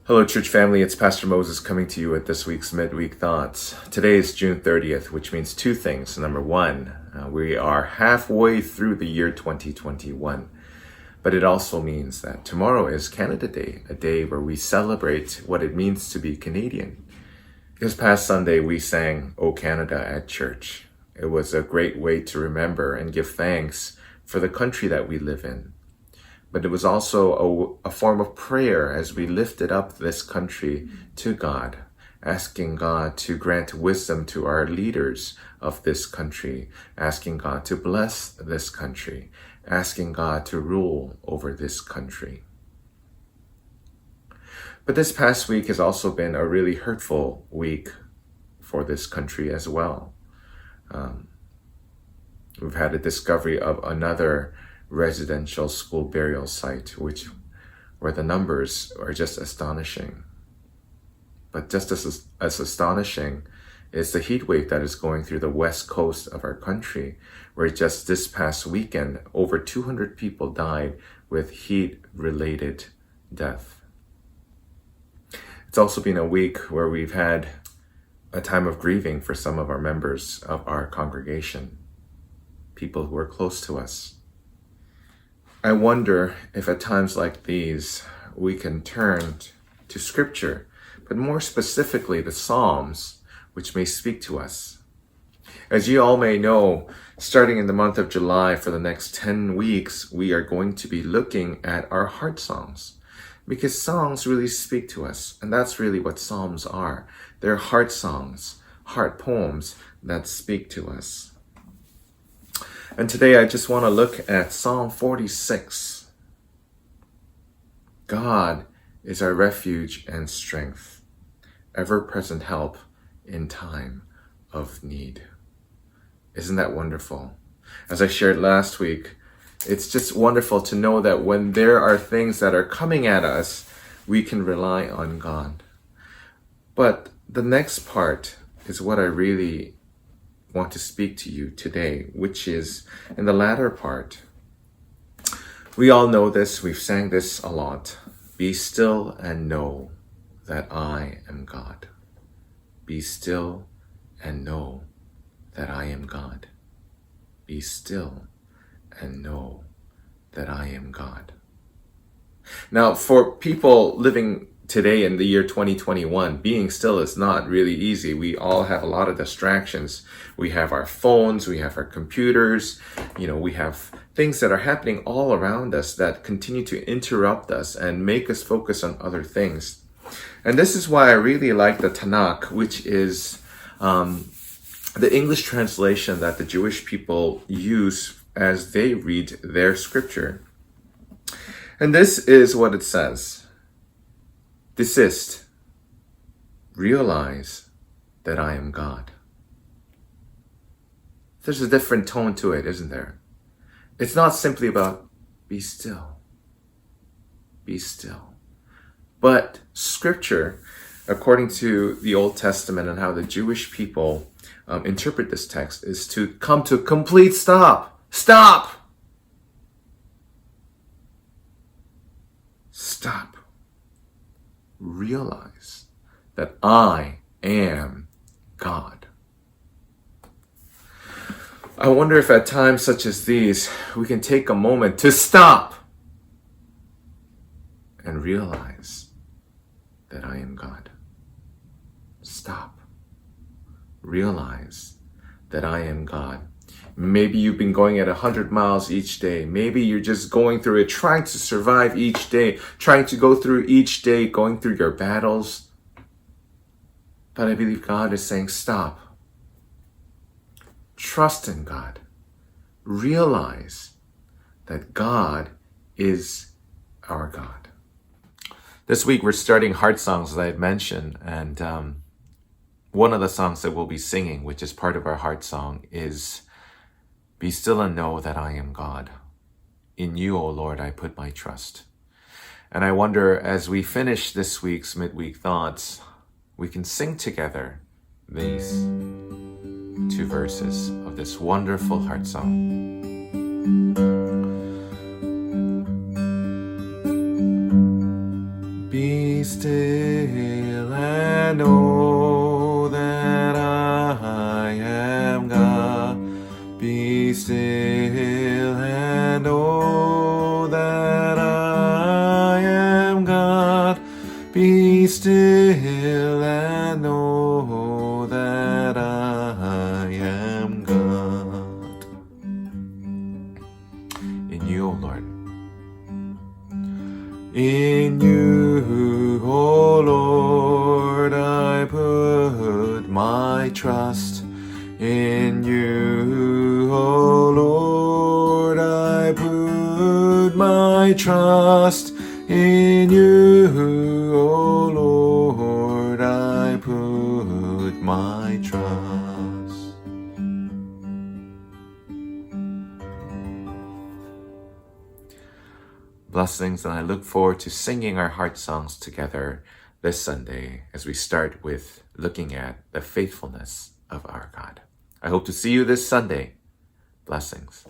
Hello, church family. It's Pastor Moses coming to you at this week's Midweek Thoughts. Today is June 30th, which means two things. Number one, we are halfway through the year 2021. But it also means that tomorrow is Canada Day, a day where we celebrate what it means to be Canadian. This past Sunday, we sang "O Canada" at church. It was a great way to remember and give thanks for the country that we live in. But it was also a form of prayer as we lifted up this country to God, asking God to grant wisdom to our leaders of this country, asking God to bless this country, asking God to rule over this country. But this past week has also been a really hurtful week for this country as well. We've had a discovery of another residential school burial site, where the numbers are just astonishing. But just as astonishing is the heat wave that is going through the west coast of our country, where just this past weekend, over 200 people died with heat-related death. It's also been a week where we've had a time of grieving for some of our members of our congregation, people who are close to us. I wonder if at times like these, we can turn to Scripture, but more specifically the Psalms, which may speak to us. As you all may know, starting in the month of July for the next 10 weeks, we are going to be looking at our heart songs, because songs really speak to us, and that's really what Psalms are. They're heart songs, heart poems that speak to us. And today I just want to look at Psalm 46. God is our refuge and strength, ever-present help in time of need. Isn't that wonderful? As I shared last week, it's just wonderful to know that when there are things that are coming at us, we can rely on God. But the next part is what I really want to speak to you today, which is in the latter part. We all know this, we've sang this a lot. Be still and know that I am God. Be still and know that I am God. Be still and know that I am God. Now, for people living today in the year 2021, being still is not really easy. We all have a lot of distractions. We have our phones, we have our computers, we have things that are happening all around us that continue to interrupt us and make us focus on other things. And this is why I really like the Tanakh, which is the English translation that the Jewish people use as they read their scripture. And this is what it says. Desist. Realize that I am God. There's a different tone to it, isn't there? It's not simply about be still. Be still. But Scripture, according to the Old Testament and how the Jewish people interpret this text, is to come to a complete stop. Stop! Stop. Realize that I am God. I wonder if at times such as these, we can take a moment to stop and realize that I am God. Stop. Realize that I am God. Maybe you've been going at 100 miles each day. Maybe you're just going through it, trying to survive each day, trying to go through each day, going through your battles. But I believe God is saying, stop. Trust in God. Realize that God is our God. This week we're starting heart songs, as I had mentioned, and one of the songs that we'll be singing, which is part of our heart song, is Be still and know that I am God. In you, O Lord, I put my trust. And I wonder, as we finish this week's Midweek Thoughts, we can sing together these two verses of this wonderful heart song. Be Be still and know that I am God. Be still and know that I am God. Be still and know that I am God. In you, O Lord. In you, O Lord, I put my trust. In you, O Lord, I put my trust. In you, O Lord, I put my trust. Blessings, and I look forward to singing our heart songs together this Sunday as we start with looking at the faithfulness of our God. I hope to see you this Sunday. Blessings.